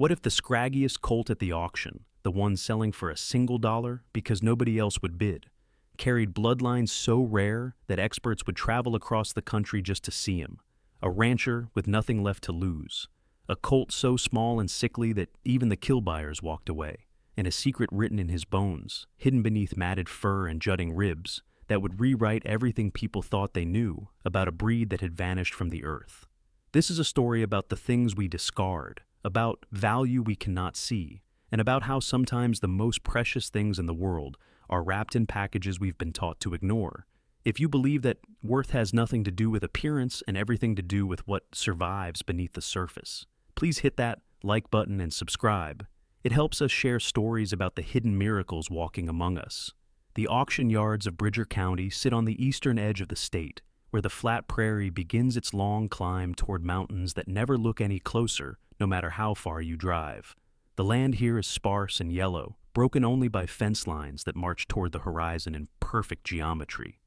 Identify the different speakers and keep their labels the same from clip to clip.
Speaker 1: What if the scraggiest colt at the auction, the one selling for a single dollar because nobody else would bid, carried bloodlines so rare that experts would travel across the country just to see him? A rancher with nothing left to lose. A colt so small and sickly that even the kill buyers walked away, and a secret written in his bones, hidden beneath matted fur and jutting ribs, that would rewrite everything people thought they knew about a breed that had vanished from the earth. This is a story about the things we discard, about value we cannot see, and about how sometimes the most precious things in the world are wrapped in packages we've been taught to ignore. If you believe that worth has nothing to do with appearance and everything to do with what survives beneath the surface, please hit that like button and subscribe. It helps us share stories about the hidden miracles walking among us. The auction yards of Bridger County sit on the eastern edge of the state, where the flat prairie begins its long climb toward mountains that never look any closer, no matter how far you drive. The land here is sparse and yellow, broken only by fence lines that march toward the horizon in perfect geometry.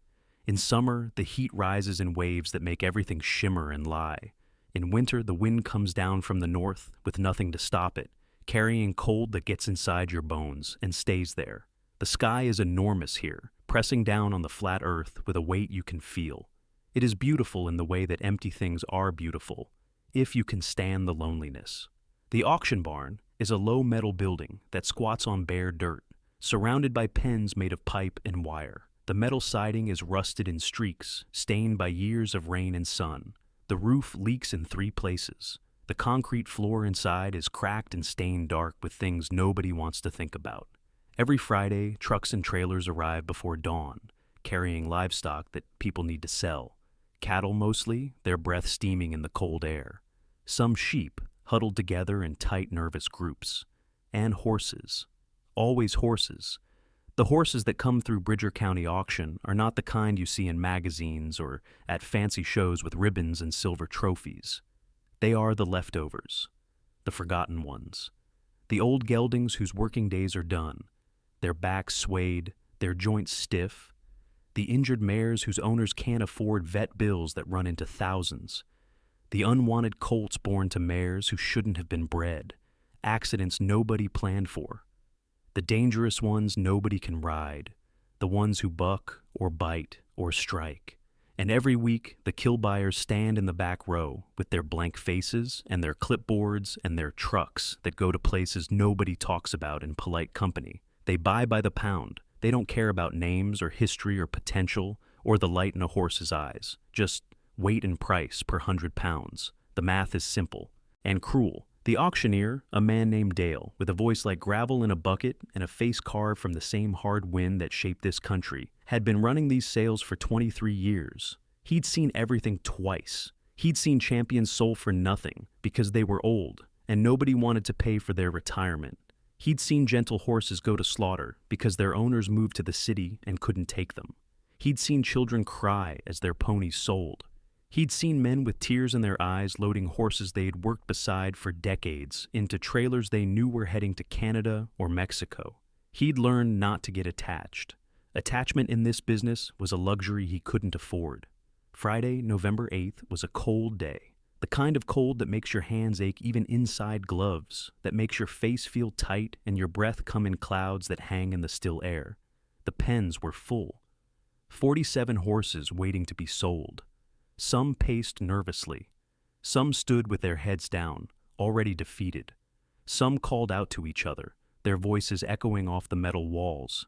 Speaker 1: In summer, the heat rises in waves that make everything shimmer and lie. In winter, the wind comes down from the north with nothing to stop it, carrying cold that gets inside your bones and stays there. The sky is enormous here, pressing down on the flat earth with a weight you can feel. It is beautiful in the way that empty things are beautiful, if you can stand the loneliness. The auction barn is a low metal building that squats on bare dirt, surrounded by pens made of pipe and wire. The metal siding is rusted in streaks, stained by years of rain and sun. The roof leaks in 3 places. The concrete floor inside is cracked and stained dark with things nobody wants to think about. Every Friday, trucks and trailers arrive before dawn, carrying livestock that people need to sell. Cattle mostly, their breath steaming in the cold air. Some sheep, huddled together in tight, nervous groups. And horses. Always horses. The horses that come through Bridger County auction are not the kind you see in magazines or at fancy shows with ribbons and silver trophies. They are the leftovers, the forgotten ones. The old geldings whose working days are done, their backs swayed, their joints stiff. The injured mares whose owners can't afford vet bills that run into thousands. The unwanted colts born to mares who shouldn't have been bred, accidents nobody planned for. The dangerous ones nobody can ride, the ones who buck or bite or strike. And every week, the kill buyers stand in the back row with their blank faces and their clipboards and their trucks that go to places nobody talks about in polite company. They buy by the pound. They don't care about names or history or potential or the light in a horse's eyes. Just weight and price per 100 pounds. The math is simple and cruel. The auctioneer, a man named Dale, with a voice like gravel in a bucket and a face carved from the same hard wind that shaped this country, had been running these sales for 23 years. He'd seen everything twice. He'd seen champions sold for nothing because they were old and nobody wanted to pay for their retirement. He'd seen gentle horses go to slaughter because their owners moved to the city and couldn't take them. He'd seen children cry as their ponies sold. He'd seen men with tears in their eyes loading horses they'd worked beside for decades into trailers they knew were heading to Canada or Mexico. He'd learned not to get attached. Attachment in this business was a luxury he couldn't afford. Friday, November 8th, was a cold day. The kind of cold that makes your hands ache even inside gloves, that makes your face feel tight and your breath come in clouds that hang in the still air. The pens were full. 47 horses waiting to be sold. Some paced nervously. Some stood with their heads down, already defeated. Some called out to each other, their voices echoing off the metal walls.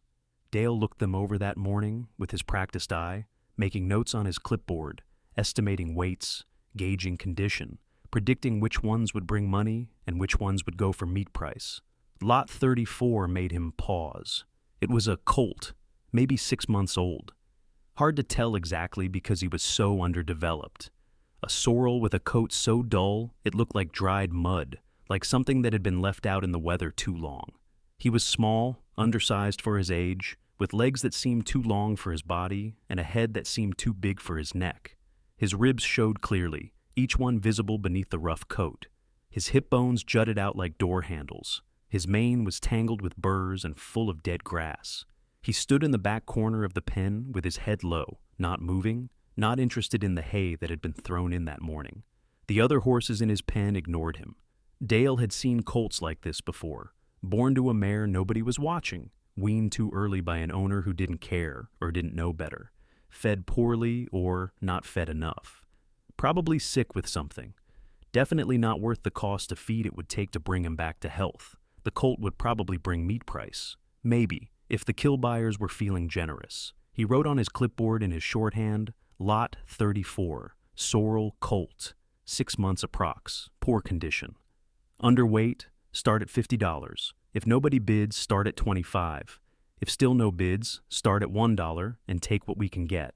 Speaker 1: Dale looked them over that morning with his practiced eye, making notes on his clipboard, estimating weights, gauging condition, predicting which ones would bring money and which ones would go for meat price. Lot 34 made him pause. It was a colt, maybe 6 months old. Hard to tell exactly because he was so underdeveloped. A sorrel with a coat so dull it looked like dried mud, like something that had been left out in the weather too long. He was small, undersized for his age, with legs that seemed too long for his body and a head that seemed too big for his neck. His ribs showed clearly, each one visible beneath the rough coat. His hip bones jutted out like door handles. His mane was tangled with burrs and full of dead grass. He stood in the back corner of the pen with his head low, not moving, not interested in the hay that had been thrown in that morning. The other horses in his pen ignored him. Dale had seen colts like this before, born to a mare nobody was watching, weaned too early by an owner who didn't care or didn't know better, fed poorly or not fed enough. Probably sick with something. Definitely not worth the cost of feed it would take to bring him back to health. The colt would probably bring meat price. Maybe, if the kill buyers were feeling generous. He wrote on his clipboard in his shorthand, Lot 34, sorrel colt, 6 months approx, poor condition. Underweight, start at $50. If nobody bids, start at $25. If still no bids, start at $1 and take what we can get.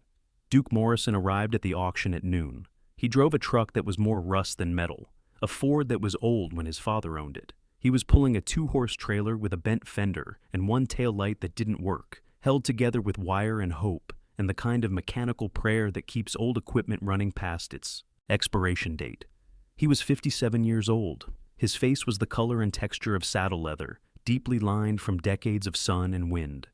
Speaker 1: Duke Morrison arrived at the auction at noon. He drove a truck that was more rust than metal, a Ford that was old when his father owned it. He was pulling a 2-horse trailer with a bent fender and one tail light that didn't work, held together with wire and hope, and the kind of mechanical prayer that keeps old equipment running past its expiration date. He was 57 years old. His face was the color and texture of saddle leather, deeply lined from decades of sun and wind.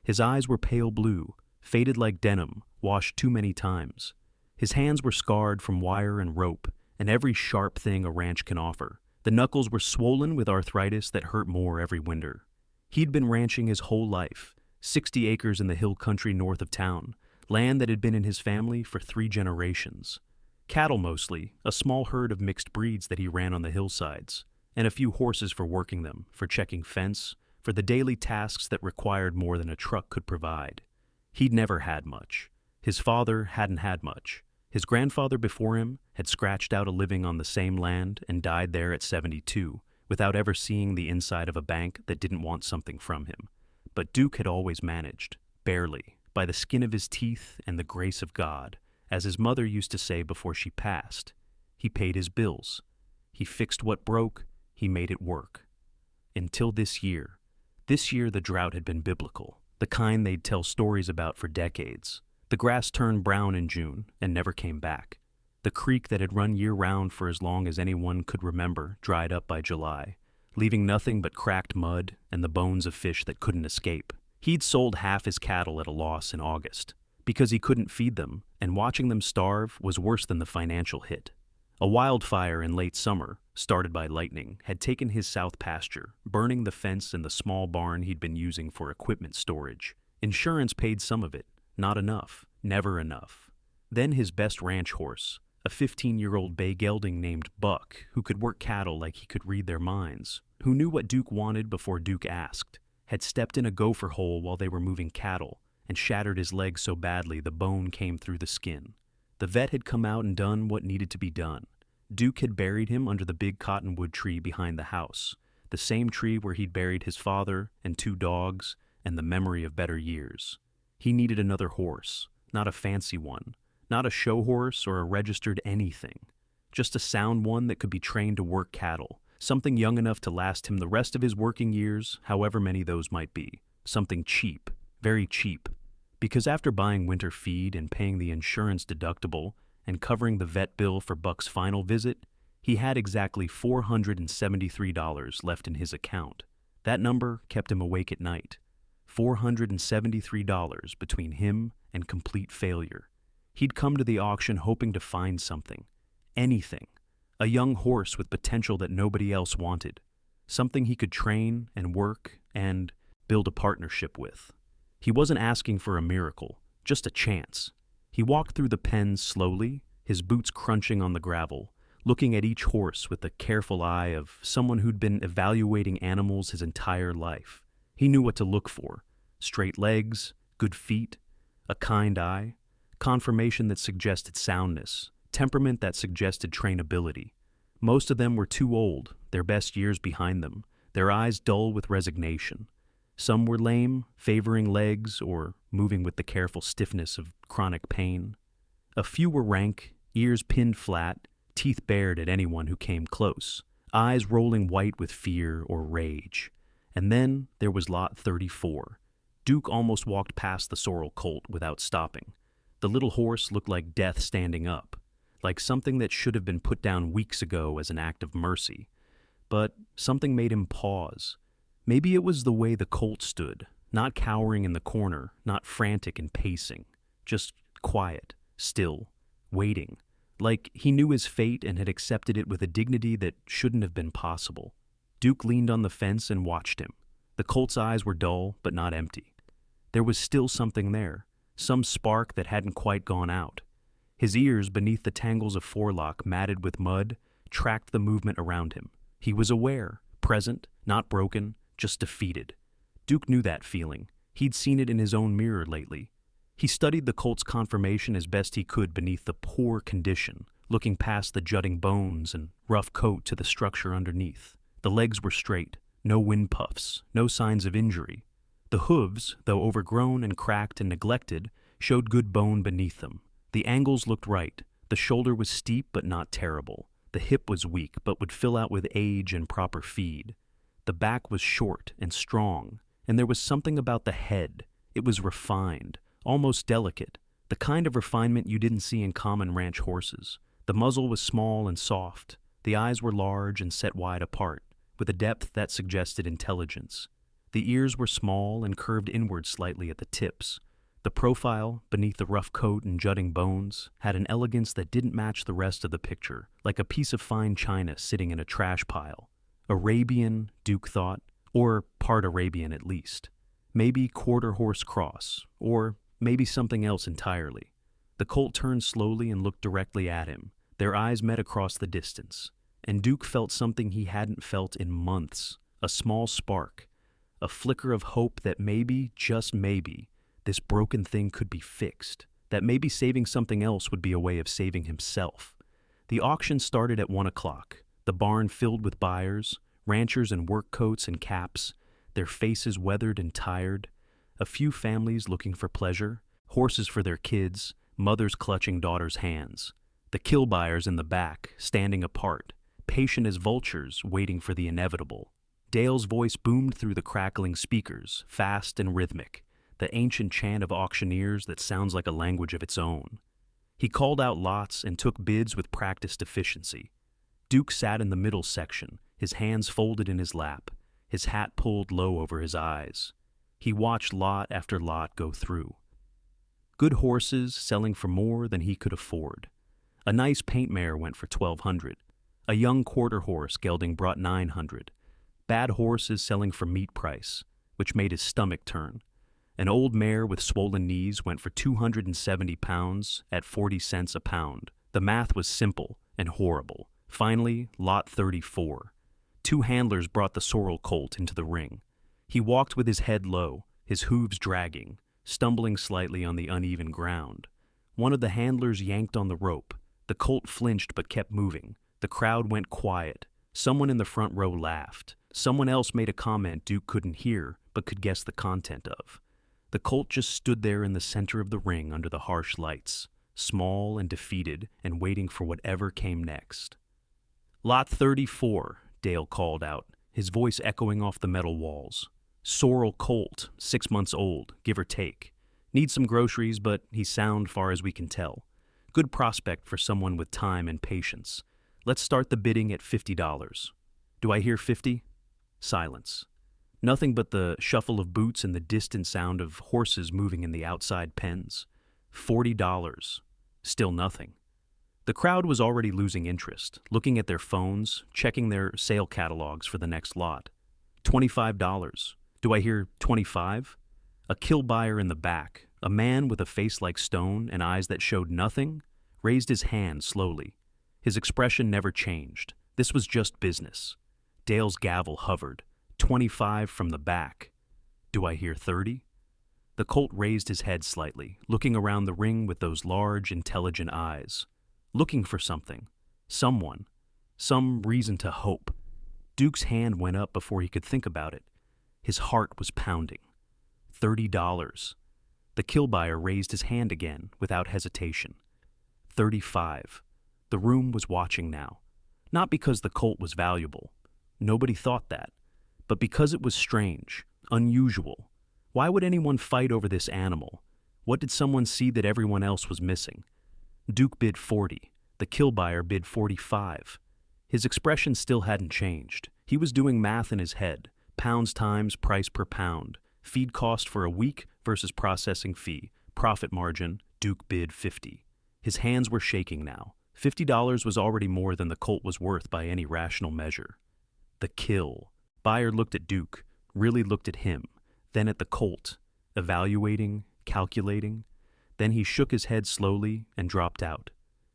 Speaker 1: His eyes were pale blue, faded like denim, washed too many times. His hands were scarred from wire and rope, and every sharp thing a ranch can offer. The knuckles were swollen with arthritis that hurt more every winter. He'd been ranching his whole life, 60 acres in the hill country north of town, land that had been in his family for 3 generations. Cattle mostly, a small herd of mixed breeds that he ran on the hillsides, and a few horses for working them, for checking fence, for the daily tasks that required more than a truck could provide. He'd never had much. His father hadn't had much. His grandfather before him had scratched out a living on the same land and died there at 72, without ever seeing the inside of a bank that didn't want something from him. But Duke had always managed, barely, by the skin of his teeth and the grace of God, as his mother used to say before she passed. He paid his bills. He fixed what broke. He made it work. Until this year. This year the drought had been biblical, the kind they'd tell stories about for decades. The grass turned brown in June and never came back. The creek that had run year-round for as long as anyone could remember dried up by July, leaving nothing but cracked mud and the bones of fish that couldn't escape. He'd sold half his cattle at a loss in August, because he couldn't feed them, and watching them starve was worse than the financial hit. A wildfire in late summer, started by lightning, had taken his south pasture, burning the fence and the small barn he'd been using for equipment storage. Insurance paid some of it. Not enough, never enough. Then his best ranch horse, a 15-year-old bay gelding named Buck, who could work cattle like he could read their minds, who knew what Duke wanted before Duke asked, had stepped in a gopher hole while they were moving cattle and shattered his leg so badly the bone came through the skin. The vet had come out and done what needed to be done. Duke had buried him under the big cottonwood tree behind the house, the same tree where he'd buried his father and 2 dogs and the memory of better years. He needed another horse, not a fancy one, not a show horse or a registered anything, just a sound one that could be trained to work cattle, something young enough to last him the rest of his working years, however many those might be, something cheap, very cheap, because after buying winter feed and paying the insurance deductible and covering the vet bill for Buck's final visit, he had exactly $473 left in his account. That number kept him awake at night. $473 between him and complete failure. He'd come to the auction hoping to find something, anything, a young horse with potential that nobody else wanted, something he could train and work and build a partnership with. He wasn't asking for a miracle, just a chance. He walked through the pen slowly, his boots crunching on the gravel, looking at each horse with the careful eye of someone who'd been evaluating animals his entire life. He knew what to look for: straight legs, good feet, a kind eye, confirmation that suggested soundness, temperament that suggested trainability. Most of them were too old, their best years behind them, their eyes dull with resignation. Some were lame, favoring legs, or moving with the careful stiffness of chronic pain. A few were rank, ears pinned flat, teeth bared at anyone who came close, eyes rolling white with fear or rage. And then there was Lot 34. Duke almost walked past the sorrel colt without stopping. The little horse looked like death standing up, like something that should have been put down weeks ago as an act of mercy. But something made him pause. Maybe it was the way the colt stood, not cowering in the corner, not frantic and pacing, just quiet, still, waiting, like he knew his fate and had accepted it with a dignity that shouldn't have been possible. Duke leaned on the fence and watched him. The colt's eyes were dull, but not empty. There was still something there, some spark that hadn't quite gone out. His ears, beneath the tangles of forelock matted with mud, tracked the movement around him. He was aware, present, not broken, just defeated. Duke knew that feeling. He'd seen it in his own mirror lately. He studied the colt's conformation as best he could beneath the poor condition, looking past the jutting bones and rough coat to the structure underneath. The legs were straight, no wind puffs, no signs of injury. The hooves, though overgrown and cracked and neglected, showed good bone beneath them. The angles looked right. The shoulder was steep but not terrible. The hip was weak but would fill out with age and proper feed. The back was short and strong, and there was something about the head. It was refined, almost delicate, the kind of refinement you didn't see in common ranch horses. The muzzle was small and soft. The eyes were large and set wide apart, with a depth that suggested intelligence. The ears were small and curved inward slightly at the tips. The profile, beneath the rough coat and jutting bones, had an elegance that didn't match the rest of the picture, like a piece of fine china sitting in a trash pile. Arabian, Duke thought, or part Arabian at least. Maybe quarter-horse cross, or maybe something else entirely. The colt turned slowly and looked directly at him. Their eyes met across the distance, and Duke felt something he hadn't felt in months, a small spark, a flicker of hope that maybe, just maybe, this broken thing could be fixed, that maybe saving something else would be a way of saving himself. The auction started at 1 o'clock, the barn filled with buyers, ranchers in work coats and caps, their faces weathered and tired, a few families looking for pleasure, horses for their kids, mothers clutching daughters' hands, the kill buyers in the back, standing apart, patient as vultures waiting for the inevitable. Dale's voice boomed through the crackling speakers, fast and rhythmic, the ancient chant of auctioneers that sounds like a language of its own. He called out lots and took bids with practiced efficiency. Duke sat in the middle section, his hands folded in his lap, his hat pulled low over his eyes. He watched lot after lot go through. Good horses selling for more than he could afford. A nice paint mare went for $1,200. A young quarter horse gelding brought $900. Bad horses selling for meat price, which made his stomach turn. An old mare with swollen knees went for 270 pounds at 40 cents a pound. The math was simple and horrible. Finally, lot 34. 2 handlers brought the sorrel colt into the ring. He walked with his head low, his hooves dragging, stumbling slightly on the uneven ground. One of the handlers yanked on the rope. The colt flinched but kept moving. The crowd went quiet. Someone in the front row laughed. Someone else made a comment Duke couldn't hear but could guess the content of. The colt just stood there in the center of the ring under the harsh lights, small and defeated and waiting for whatever came next. Lot 34, Dale called out, his voice echoing off the metal walls. Sorrel colt, 6 months old, give or take. Needs some groceries, but he's sound far as we can tell. Good prospect for someone with time and patience. Let's start the bidding at $50. Do I hear 50? Silence. Nothing but the shuffle of boots and the distant sound of horses moving in the outside pens. $40. Still nothing. The crowd was already losing interest, looking at their phones, checking their sale catalogs for the next lot. $25. Do I hear 25? A kill buyer in the back, a man with a face like stone and eyes that showed nothing, raised his hand slowly. His expression never changed. This was just business. Dale's gavel hovered. 25 from the back. Do I hear 30? The colt raised his head slightly, looking around the ring with those large, intelligent eyes. Looking for something. Someone. Some reason to hope. Duke's hand went up before he could think about it. His heart was pounding. $30. The kill buyer raised his hand again, without hesitation. 35. The room was watching now. Not because the colt was valuable. Nobody thought that. But because it was strange, unusual. Why would anyone fight over this animal? What did someone see that everyone else was missing? Duke bid 40. The kill buyer bid 45. His expression still hadn't changed. He was doing math in his head. Pounds times price per pound. Feed cost for a week versus processing fee. Profit margin, Duke bid 50. His hands were shaking now. $50 was already more than the colt was worth by any rational measure. The kill. Buyer looked at Duke, really looked at him, then at the colt, evaluating, calculating. Then he shook his head slowly and dropped out.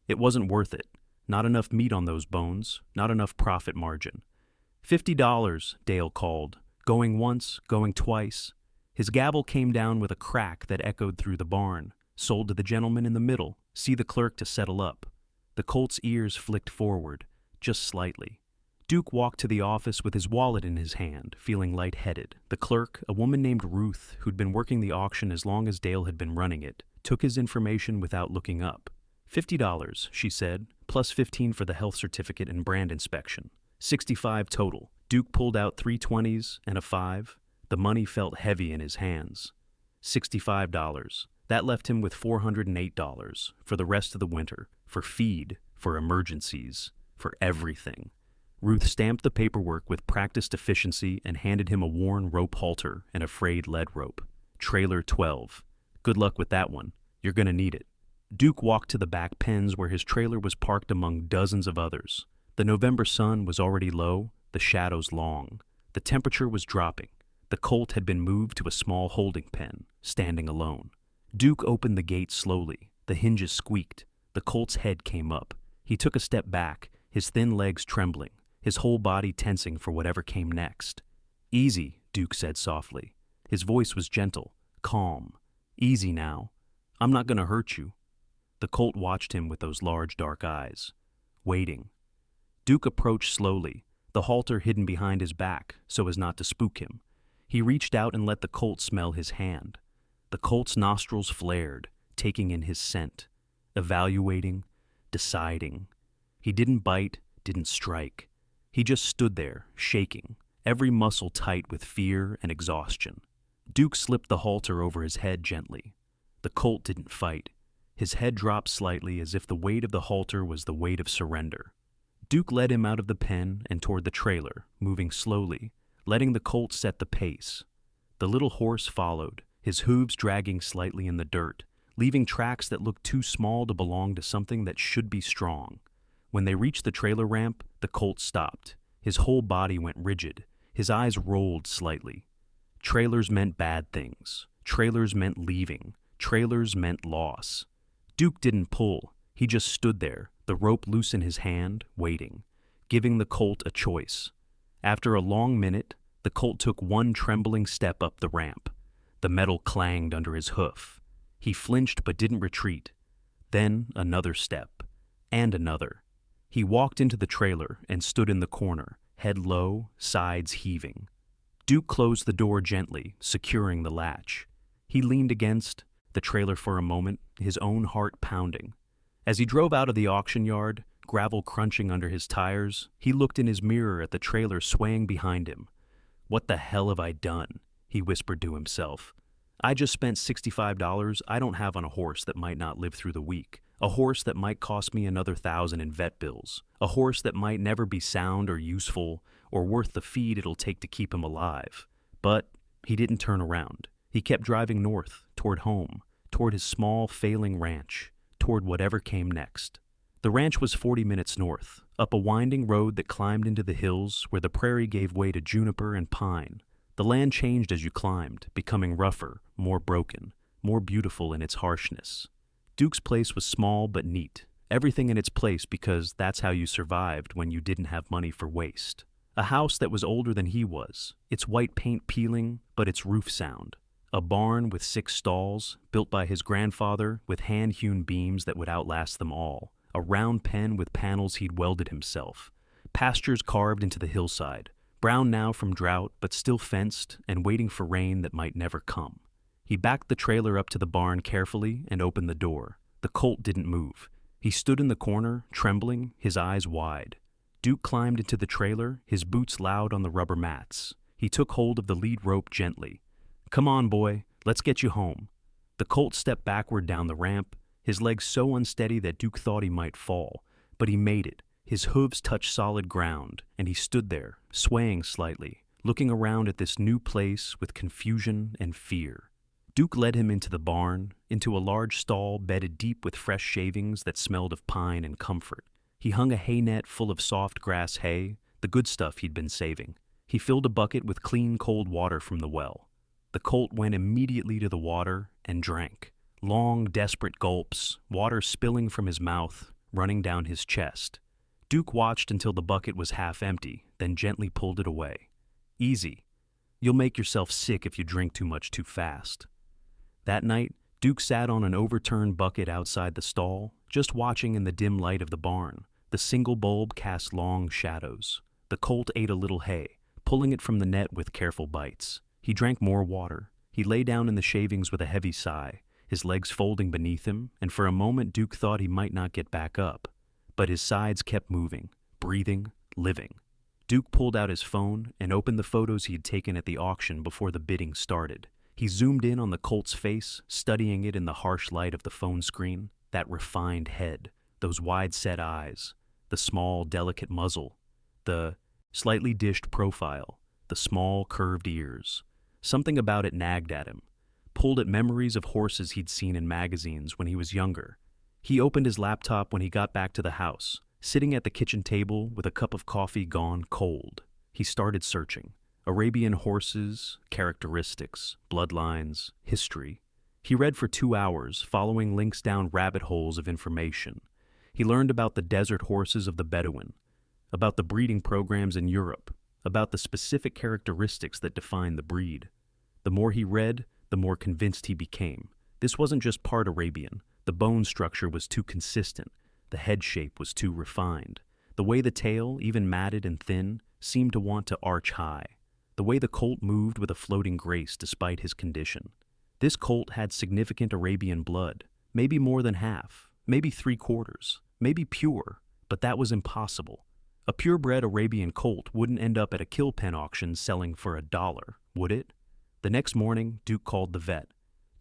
Speaker 1: It wasn't worth it. Not enough meat on those bones, not enough profit margin. $50, Dale called, going once, going twice. His gavel came down with a crack that echoed through the barn. Sold to the gentleman in the middle. See the clerk to settle up. The colt's ears flicked forward, just slightly. Duke walked to the office with his wallet in his hand, feeling lightheaded. The clerk, a woman named Ruth, who'd been working the auction as long as Dale had been running it, took his information without looking up. $50, she said, plus $15 for the health certificate and brand inspection. $65 total. Duke pulled out 3 20s and a 5. The money felt heavy in his hands. $65. That left him with $408 for the rest of the winter, for feed, for emergencies, for everything. Ruth stamped the paperwork with practiced efficiency and handed him a worn rope halter and a frayed lead rope. Trailer 12. Good luck with that one. You're gonna need it. Duke walked to the back pens where his trailer was parked among dozens of others. The November sun was already low, the shadows long. The temperature was dropping. The colt had been moved to a small holding pen, standing alone. Duke opened the gate slowly. The hinges squeaked. The colt's head came up. He took a step back, his thin legs trembling, his whole body tensing for whatever came next. Easy, Duke said softly. His voice was gentle, calm. Easy now. I'm not gonna hurt you. The colt watched him with those large dark eyes, waiting. Duke approached slowly, the halter hidden behind his back so as not to spook him. He reached out and let the colt smell his hand. The colt's nostrils flared, taking in his scent, evaluating, deciding. He didn't bite, didn't strike. He just stood there, shaking, every muscle tight with fear and exhaustion. Duke slipped the halter over his head gently. The colt didn't fight. His head dropped slightly as if the weight of the halter was the weight of surrender. Duke led him out of the pen and toward the trailer, moving slowly, letting the colt set the pace. The little horse followed, his hooves dragging slightly in the dirt, leaving tracks that looked too small to belong to something that should be strong. When they reached the trailer ramp, the colt stopped. His whole body went rigid. His eyes rolled slightly. Trailers meant bad things. Trailers meant leaving. Trailers meant loss. Duke didn't pull. He just stood there, the rope loose in his hand, waiting, giving the colt a choice. After a long minute, the colt took one trembling step up the ramp. The metal clanged under his hoof. He flinched but didn't retreat. Then another step, and another. He walked into the trailer and stood in the corner, head low, sides heaving. Duke closed the door gently, securing the latch. He leaned against the trailer for a moment, his own heart pounding. As he drove out of the auction yard, gravel crunching under his tires, he looked in his mirror at the trailer swaying behind him. "What the hell have I done?" he whispered to himself. "I just spent $65 I don't have on a horse that might not live through the week. A horse that might cost me another $1,000 in vet bills. A horse that might never be sound or useful or worth the feed it'll take to keep him alive." But he didn't turn around. He kept driving north, toward home, toward his small, failing ranch, toward whatever came next. The ranch was 40 minutes north, up a winding road that climbed into the hills where the prairie gave way to juniper and pine. The land changed as you climbed, becoming rougher, more broken, more beautiful in its harshness. Duke's place was small but neat, everything in its place because that's how you survived when you didn't have money for waste. A house that was older than he was, its white paint peeling, but its roof sound. A barn with 6 stalls, built by his grandfather with hand-hewn beams that would outlast them all. A round pen with panels he'd welded himself. Pastures carved into the hillside, brown now from drought but still fenced and waiting for rain that might never come. He backed the trailer up to the barn carefully and opened the door. The colt didn't move. He stood in the corner, trembling, his eyes wide. Duke climbed into the trailer, his boots loud on the rubber mats. He took hold of the lead rope gently. "Come on, boy, let's get you home." The colt stepped backward down the ramp, his legs so unsteady that Duke thought he might fall. But he made it. His hooves touched solid ground, and he stood there, swaying slightly, looking around at this new place with confusion and fear. Duke led him into the barn, into a large stall bedded deep with fresh shavings that smelled of pine and comfort. He hung a hay net full of soft grass hay, the good stuff he'd been saving. He filled a bucket with clean, cold water from the well. The colt went immediately to the water and drank. Long, desperate gulps, water spilling from his mouth, running down his chest. Duke watched until the bucket was half empty, then gently pulled it away. Easy. You'll make yourself sick if you drink too much too fast. That night, Duke sat on an overturned bucket outside the stall, just watching in the dim light of the barn. The single bulb cast long shadows. The colt ate a little hay, pulling it from the net with careful bites. He drank more water. He lay down in the shavings with a heavy sigh, his legs folding beneath him, and for a moment Duke thought he might not get back up. But his sides kept moving, breathing, living. Duke pulled out his phone and opened the photos he had taken at the auction before the bidding started. He zoomed in on the colt's face, studying it in the harsh light of the phone screen. That refined head, those wide-set eyes, the small, delicate muzzle, the slightly dished profile, the small, curved ears. Something about it nagged at him, pulled at memories of horses he'd seen in magazines when he was younger. He opened his laptop when he got back to the house, sitting at the kitchen table with a cup of coffee gone cold. He started searching. Arabian horses, characteristics, bloodlines, history. He read for 2 hours, following links down rabbit holes of information. He learned about the desert horses of the Bedouin, about the breeding programs in Europe, about the specific characteristics that define the breed. The more he read, the more convinced he became. This wasn't just part Arabian. The bone structure was too consistent. The head shape was too refined. The way the tail, even matted and thin, seemed to want to arch high. The way the colt moved with a floating grace despite his condition. This colt had significant Arabian blood, maybe more than half, maybe 3/4, maybe pure, but that was impossible. A purebred Arabian colt wouldn't end up at a kill pen auction selling for $1, would it? The next morning, Duke called the vet.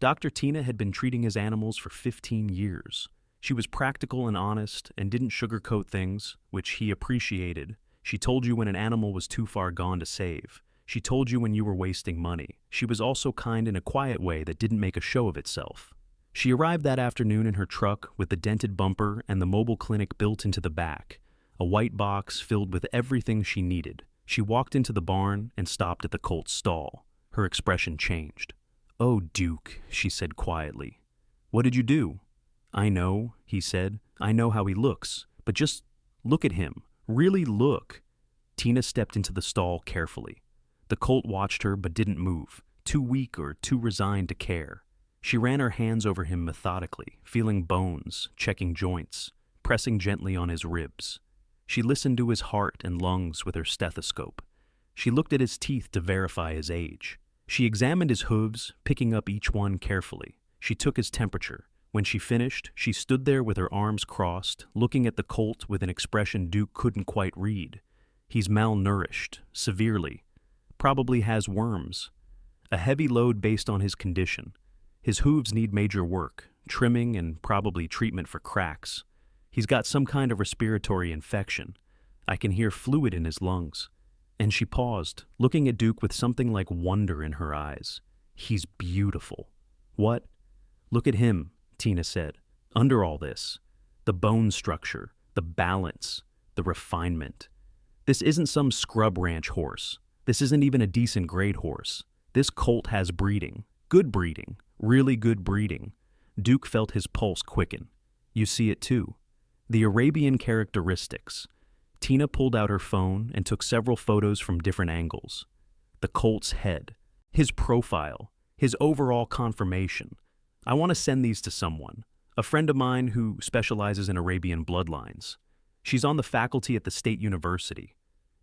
Speaker 1: Dr. Tina had been treating his animals for 15 years. She was practical and honest and didn't sugarcoat things, which he appreciated. She told you when an animal was too far gone to save. She told you when you were wasting money. She was also kind in a quiet way that didn't make a show of itself. She arrived that afternoon in her truck with the dented bumper and the mobile clinic built into the back, a white box filled with everything she needed. She walked into the barn and stopped at the colt's stall. Her expression changed. "Oh, Duke," she said quietly. "What did you do?" "I know," he said. "I know how he looks. But just look at him. Really look." Tina stepped into the stall carefully. The colt watched her but didn't move, too weak or too resigned to care. She ran her hands over him methodically, feeling bones, checking joints, pressing gently on his ribs. She listened to his heart and lungs with her stethoscope. She looked at his teeth to verify his age. She examined his hooves, picking up each one carefully. She took his temperature. When she finished, she stood there with her arms crossed, looking at the colt with an expression Duke couldn't quite read. He's malnourished, severely. Probably has worms. A heavy load based on his condition. His hooves need major work, trimming and probably treatment for cracks. He's got some kind of respiratory infection. I can hear fluid in his lungs. And she paused, looking at Duke with something like wonder in her eyes. He's beautiful. What? Look at him, Tina said. Under all this, the bone structure, the balance, the refinement. This isn't some scrub ranch horse. This isn't even a decent grade horse. This colt has breeding. Good breeding. Really good breeding. Duke felt his pulse quicken. You see it too. The Arabian characteristics. Tina pulled out her phone and took several photos from different angles. The colt's head. His profile. His overall conformation. I want to send these to someone. A friend of mine who specializes in Arabian bloodlines. She's on the faculty at the State University.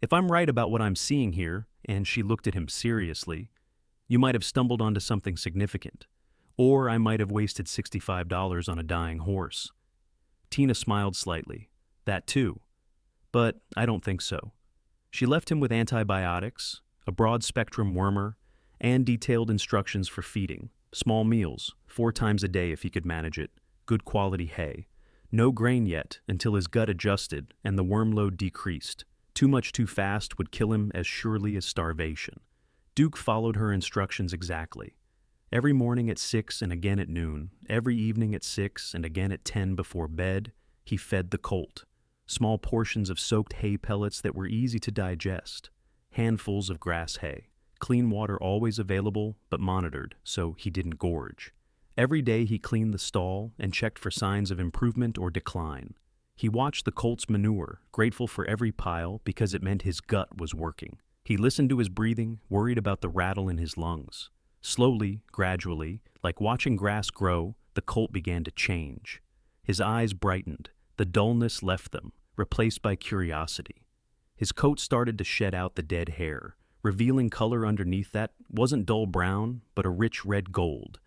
Speaker 1: If I'm right about what I'm seeing here, and she looked at him seriously, you might have stumbled onto something significant. Or I might have wasted $65 on a dying horse. Tina smiled slightly. That too. But I don't think so. She left him with antibiotics, a broad-spectrum wormer, and detailed instructions for feeding. Small meals, 4 times a day if he could manage it, good quality hay. No grain yet until his gut adjusted and the worm load decreased. Too much too fast would kill him as surely as starvation. Duke followed her instructions exactly. Every morning at 6 and again at noon, every evening at 6 and again at 10 before bed, he fed the colt. Small portions of soaked hay pellets that were easy to digest, handfuls of grass hay, clean water always available but monitored so he didn't gorge. Every day he cleaned the stall and checked for signs of improvement or decline. He watched the colt's manure, grateful for every pile because it meant his gut was working. He listened to his breathing, worried about the rattle in his lungs. Slowly, gradually, like watching grass grow, the colt began to change. His eyes brightened. The dullness left them, replaced by curiosity. His coat started to shed out the dead hair, revealing color underneath that wasn't dull brown, but a rich red gold,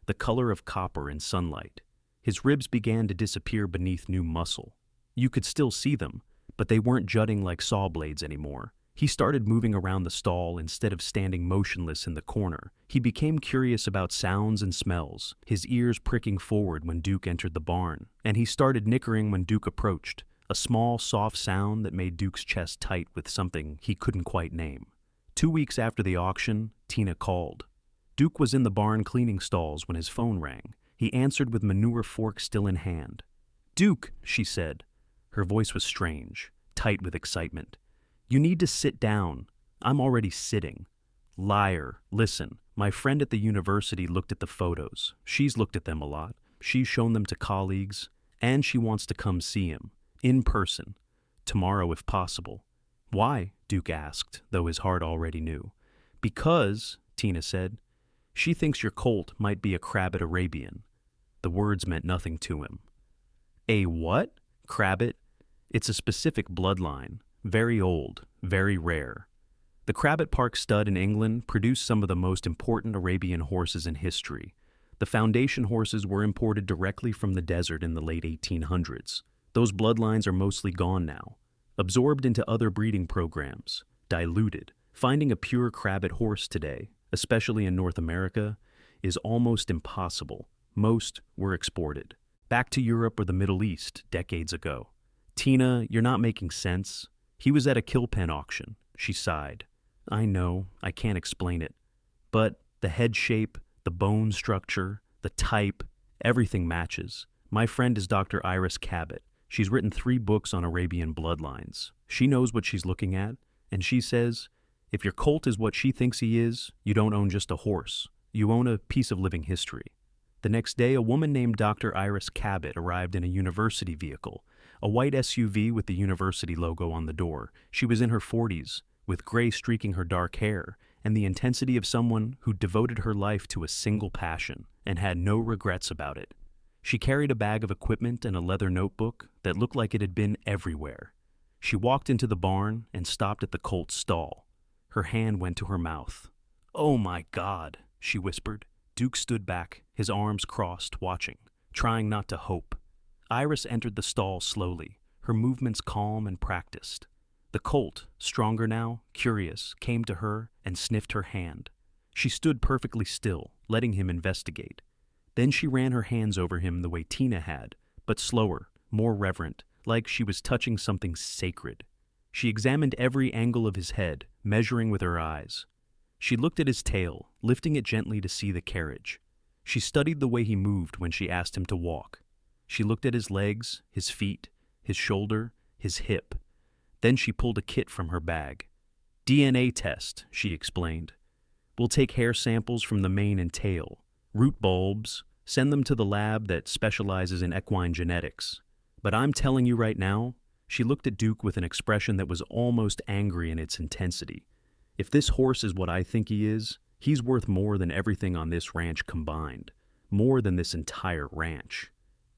Speaker 1: the color of copper in sunlight. His ribs began to disappear beneath new muscle. You could still see them, but they weren't jutting like saw blades anymore. He started moving around the stall instead of standing motionless in the corner. He became curious about sounds and smells, his ears pricking forward when Duke entered the barn, and he started nickering when Duke approached, a small, soft sound that made Duke's chest tight with something he couldn't quite name. 2 weeks after the auction, Tina called. Duke was in the barn cleaning stalls when his phone rang. He answered with manure fork still in hand. "Duke," she said. Her voice was strange, tight with excitement. "You need to sit down. I'm already sitting." "Liar. Listen, my friend at the university looked at the photos. She's looked at them a lot. She's shown them to colleagues, and she wants to come see him, in person, tomorrow if possible." "Why?" Duke asked, though his heart already knew. "Because," Tina said, "she thinks your colt might be a Crabbit Arabian." The words meant nothing to him. "A what? Crabbit?" "It's a specific bloodline. Very old, very rare. The Crabbit Park stud in England produced some of the most important Arabian horses in history. The foundation horses were imported directly from the desert in the late 1800s. Those bloodlines are mostly gone now, absorbed into other breeding programs, diluted. Finding a pure Crabbit horse today, especially in North America, is almost impossible. Most were exported, back to Europe or the Middle East decades ago. "Tina, you're not making sense. He was at a kill pen auction," she sighed. "I know, I can't explain it. But the head shape, the bone structure, the type, everything matches. My friend is Dr. Iris Cabot. She's written 3 books on Arabian bloodlines. She knows what she's looking at, and she says, if your colt is what she thinks he is, you don't own just a horse. You own a piece of living history." The next day, a woman named Dr. Iris Cabot arrived in a university vehicle, a white SUV with the university logo on the door. She was in her 40s, with gray streaking her dark hair, and the intensity of someone who devoted her life to a single passion and had no regrets about it. She carried a bag of equipment and a leather notebook that looked like it had been everywhere. She walked into the barn and stopped at the colt's stall. Her hand went to her mouth. "Oh my God," she whispered. Duke stood back, his arms crossed, watching, trying not to hope. Iris entered the stall slowly, her movements calm and practiced. The colt, stronger now, curious, came to her and sniffed her hand. She stood perfectly still, letting him investigate. Then she ran her hands over him the way Tina had, but slower, more reverent, like she was touching something sacred. She examined every angle of his head, measuring with her eyes. She looked at his tail, lifting it gently to see the carriage. She studied the way he moved when she asked him to walk. She looked at his legs, his feet, his shoulder, his hip. Then she pulled a kit from her bag. "DNA test," she explained. "We'll take hair samples from the mane and tail, root bulbs, send them to the lab that specializes in equine genetics. But I'm telling you right now," she looked at Duke with an expression that was almost angry in its intensity, "if this horse is what I think he is, he's worth more than everything on this ranch combined, more than this entire ranch."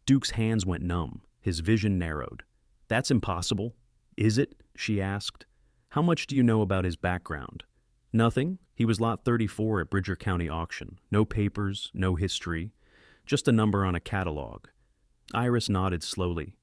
Speaker 1: Duke's hands went numb, his vision narrowed. "That's impossible." "Is it?" she asked. "How much do you know about his background?" "Nothing. He was lot 34 at Bridger County auction. No papers, no history, just a number on a catalog." Iris nodded slowly.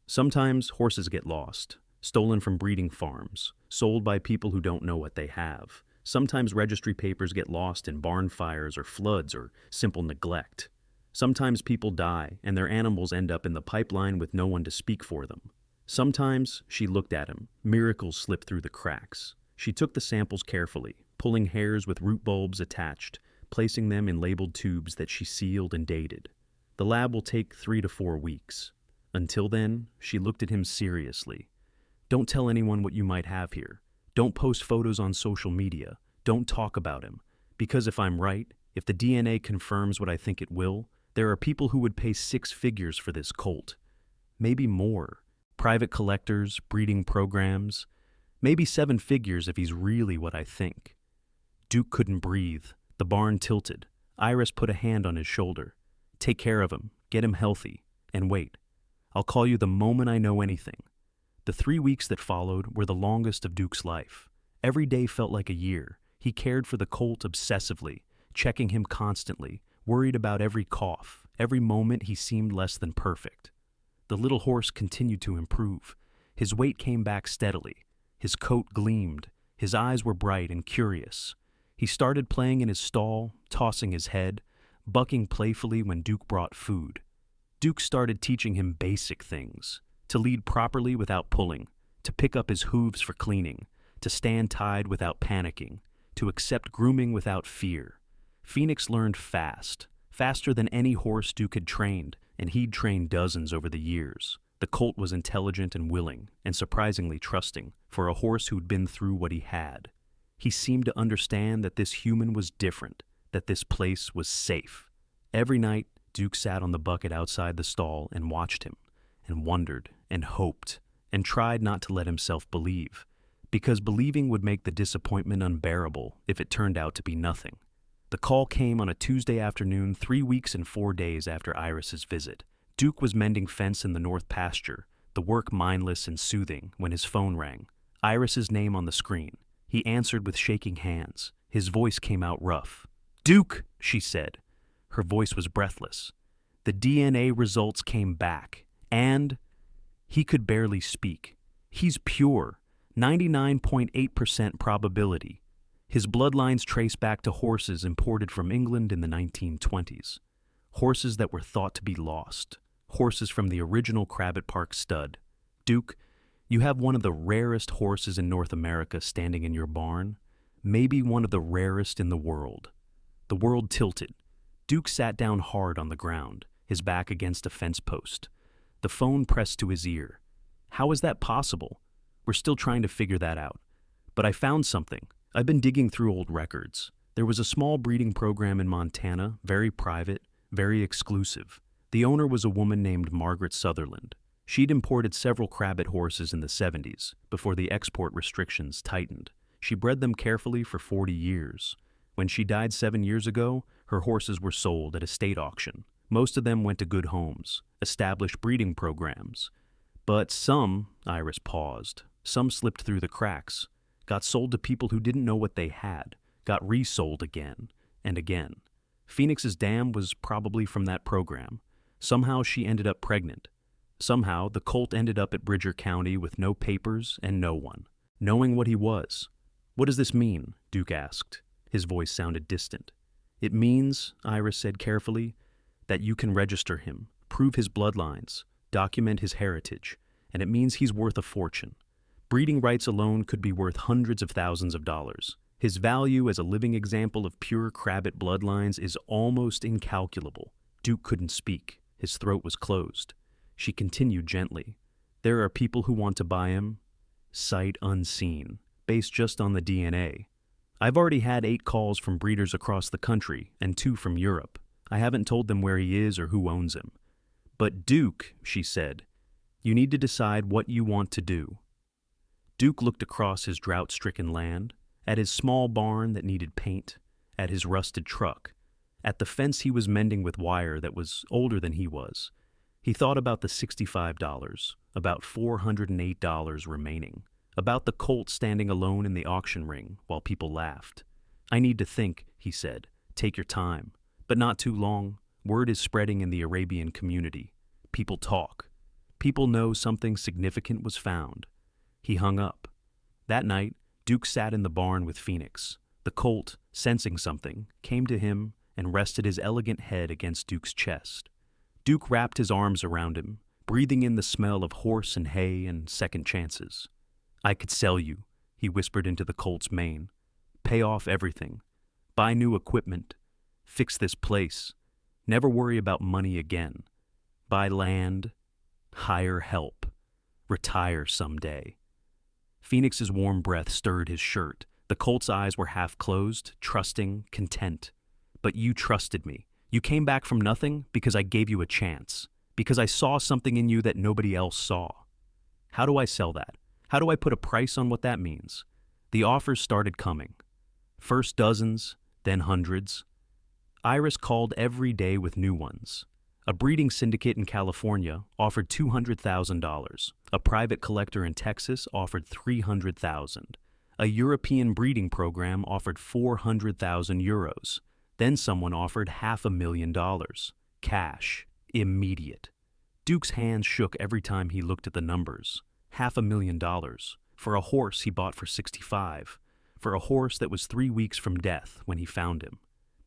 Speaker 1: "Sometimes horses get lost, stolen from breeding farms, sold by people who don't know what they have. Sometimes registry papers get lost in barn fires or floods or simple neglect. Sometimes people die and their animals end up in the pipeline with no one to speak for them. Sometimes," she looked at him, "miracles slip through the cracks." She took the samples carefully, pulling hairs with root bulbs attached, placing them in labeled tubes that she sealed and dated. The lab will take 3 to 4 weeks. Until then, she looked at him seriously. Don't tell anyone what you might have here. Don't post photos on social media. Don't talk about him. Because if I'm right, if the DNA confirms what I think it will, there are people who would pay 6 figures for this colt. Maybe more. Private collectors, breeding programs. Maybe 7 figures if he's really what I think. Duke couldn't breathe. The barn tilted. Iris put a hand on his shoulder. Take care of him. Get him healthy. And wait. I'll call you the moment I know anything. The 3 weeks that followed were the longest of Duke's life. Every day felt like a year. He cared for the colt obsessively, checking him constantly, worried about every cough. Every moment he seemed less than perfect. The little horse continued to improve. His weight came back steadily. His coat gleamed. His eyes were bright and curious. He started playing in his stall, tossing his head, bucking playfully when Duke brought food. Duke started teaching him basic things: to lead properly without pulling, to pick up his hooves for cleaning, to stand tied without panicking, to accept grooming without fear. Phoenix learned fast, faster than any horse Duke had trained, and he'd trained dozens over the years. The colt was intelligent and willing, and surprisingly trusting, for a horse who'd been through what he had. He seemed to understand that this human was different, that this place was safe. Every night, Duke sat on the bucket outside the stall and watched him, and wondered, and hoped, and tried not to let himself believe, because believing would make the disappointment unbearable if it turned out to be nothing. The call came on a Tuesday afternoon 3 weeks and 4 days after Iris's visit. Duke was mending fence in the north pasture, the work mindless and soothing, when his phone rang. Iris's name on the screen. He answered with shaking hands. His voice came out rough. "Duke," she said. Her voice was breathless. The DNA results came back, and he could barely speak. He's pure, 99.8% probability. His bloodlines trace back to horses imported from England in the 1920s. Horses that were thought to be lost. Horses from the original Crabbit Park stud. Duke, you have one of the rarest horses in North America standing in your barn. Maybe one of the rarest in the world. The world tilted. Duke sat down hard on the ground, his back against a fence post. The phone pressed to his ear. How is that possible? We're still trying to figure that out. But I found something. I've been digging through old records. There was a small breeding program in Montana, very private, very exclusive. The owner was a woman named Margaret Sutherland. She'd imported several Crabbit horses in the 70s, before the export restrictions tightened. She bred them carefully for 40 years. When she died 7 years ago, her horses were sold at a state auction. Most of them went to good homes, established breeding programs. But some, Iris paused, some slipped through the cracks, got sold to people who didn't know what they had, got resold again and again. Phoenix's dam was probably from that program. Somehow she ended up pregnant. Somehow the colt ended up at Bridger County with no papers and no one, knowing what he was. What does this mean? Duke asked. His voice sounded distant. It means, Iris said carefully, that you can register him, prove his bloodlines, document his heritage, and it means he's worth a fortune. Breeding rights alone could be worth hundreds of thousands of dollars. His value as a living example of pure Crabbit bloodlines is almost incalculable. Duke couldn't speak. His throat was closed. She continued gently. There are people who want to buy him, sight unseen, based just on the DNA. I've already had 8 calls from breeders across the country and 2 from Europe. I haven't told them where he is or who owns him. But Duke, she said, you need to decide what you want to do. Duke looked across his drought-stricken land, at his small barn that needed paint, at his rusted truck, at the fence he was mending with wire that was older than he was. He thought about the $65, about $408 remaining, about the colt standing alone in the auction ring while people laughed. I need to think, he said. Take your time, but not too long. Word is spreading in the Arabian community. People talk. People know something significant was found. He hung up. That night, Duke sat in the barn with Phoenix. The colt, sensing something, came to him and rested his elegant head against Duke's chest. Duke wrapped his arms around him, breathing in the smell of horse and hay and second chances. I could sell you, he whispered into the colt's mane. Pay off everything. Buy new equipment. Fix this place. Never worry about money again. Buy land. Hire help. Retire someday. Phoenix's warm breath stirred his shirt. The Colt's eyes were half closed, trusting, content. But you trusted me. You came back from nothing because I gave you a chance. Because I saw something in you that nobody else saw. How do I sell that? How do I put a price on what that means? The offers started coming. First dozens, then hundreds. Iris called every day with new ones. A breeding syndicate in California offered $200,000. A private collector in Texas offered $300,000. A European breeding program offered €400,000. Then someone offered $500,000. Cash. Immediate. Duke's hands shook every time he looked at the numbers. $500,000. For a horse he bought for $65,000. For a horse that was 3 weeks from death when he found him.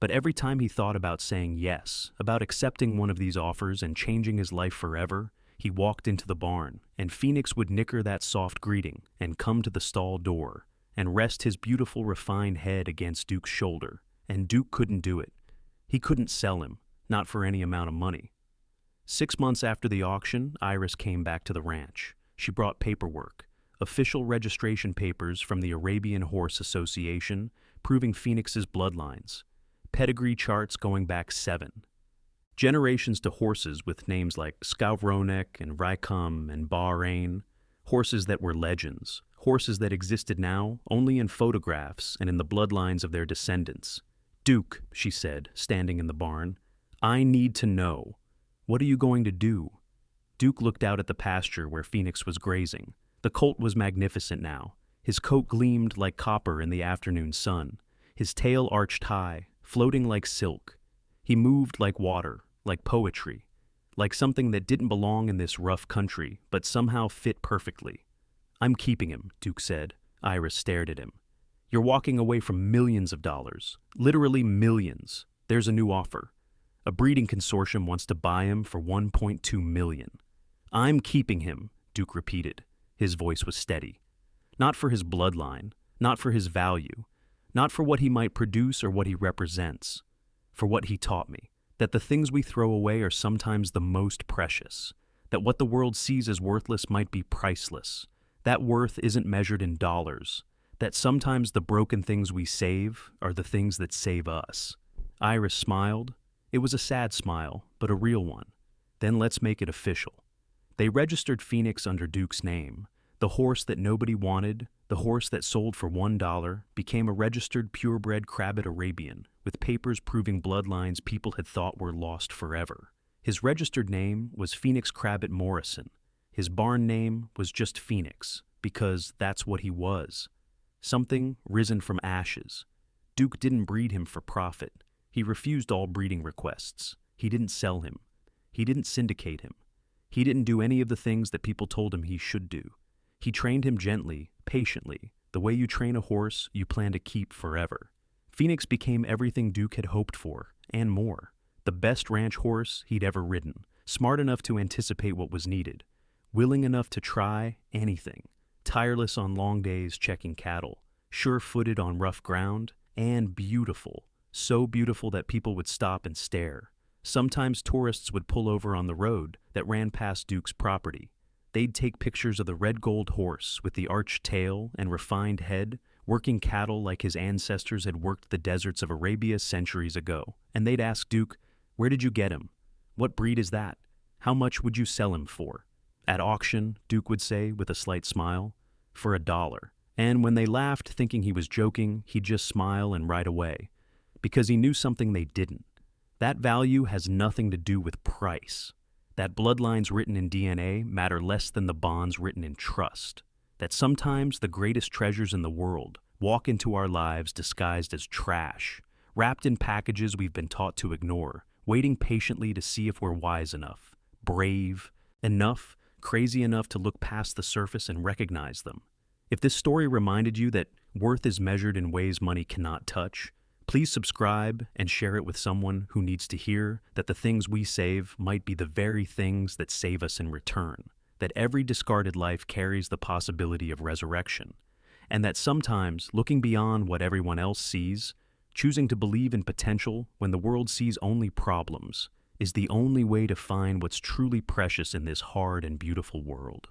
Speaker 1: But every time he thought about saying yes, about accepting one of these offers and changing his life forever, he walked into the barn, and Phoenix would nicker that soft greeting and come to the stall door and rest his beautiful, refined head against Duke's shoulder. And Duke couldn't do it. He couldn't sell him, not for any amount of money. 6 months after the auction, Iris came back to the ranch. She brought paperwork, official registration papers from the Arabian Horse Association proving Phoenix's bloodlines, pedigree charts going back 7. Generations to horses with names like Skowronek and Rykam and Bahrain, horses that were legends, horses that existed now only in photographs and in the bloodlines of their descendants. Duke, she said, standing in the barn, I need to know. What are you going to do? Duke looked out at the pasture where Phoenix was grazing. The colt was magnificent now. His coat gleamed like copper in the afternoon sun. His tail arched high, floating like silk. He moved like water, like poetry, like something that didn't belong in this rough country, but somehow fit perfectly. I'm keeping him, Duke said. Iris stared at him. You're walking away from millions of dollars, literally millions. There's a new offer. A breeding consortium wants to buy him for $1.2 million. I'm keeping him, Duke repeated. His voice was steady. Not for his bloodline, not for his value, not for what he might produce or what he represents, for what he taught me, that the things we throw away are sometimes the most precious, that what the world sees as worthless might be priceless, that worth isn't measured in dollars, that sometimes the broken things we save are the things that save us. Iris smiled. It was a sad smile, but a real one. Then let's make it official. They registered Phoenix under Duke's name. The horse that nobody wanted, the horse that sold for $1, became a registered purebred Crabbit Arabian, with papers proving bloodlines people had thought were lost forever. His registered name was Phoenix Crabbit Morrison. His barn name was just Phoenix, because that's what he was. Something risen from ashes. Duke didn't breed him for profit. He refused all breeding requests. He didn't sell him. He didn't syndicate him. He didn't do any of the things that people told him he should do. He trained him gently, patiently, the way you train a horse you plan to keep forever. Phoenix became everything Duke had hoped for, and more. The best ranch horse he'd ever ridden, smart enough to anticipate what was needed, willing enough to try anything, tireless on long days checking cattle, sure-footed on rough ground, and beautiful, so beautiful that people would stop and stare. Sometimes tourists would pull over on the road that ran past Duke's property. They'd take pictures of the red-gold horse with the arched tail and refined head, working cattle like his ancestors had worked the deserts of Arabia centuries ago. And they'd ask Duke, where did you get him? What breed is that? How much would you sell him for? At auction, Duke would say with a slight smile, for $1. And when they laughed thinking he was joking, he'd just smile and ride away, because he knew something they didn't. That value has nothing to do with price. That bloodlines written in DNA matter less than the bonds written in trust. That sometimes the greatest treasures in the world walk into our lives disguised as trash, wrapped in packages we've been taught to ignore, waiting patiently to see if we're wise enough, brave enough, crazy enough to look past the surface and recognize them. If this story reminded you that worth is measured in ways money cannot touch, please subscribe and share it with someone who needs to hear that the things we save might be the very things that save us in return, that every discarded life carries the possibility of resurrection, and that sometimes, looking beyond what everyone else sees, Choosing to believe in potential when the world sees only problems is the only way to find what's truly precious in this hard and beautiful world.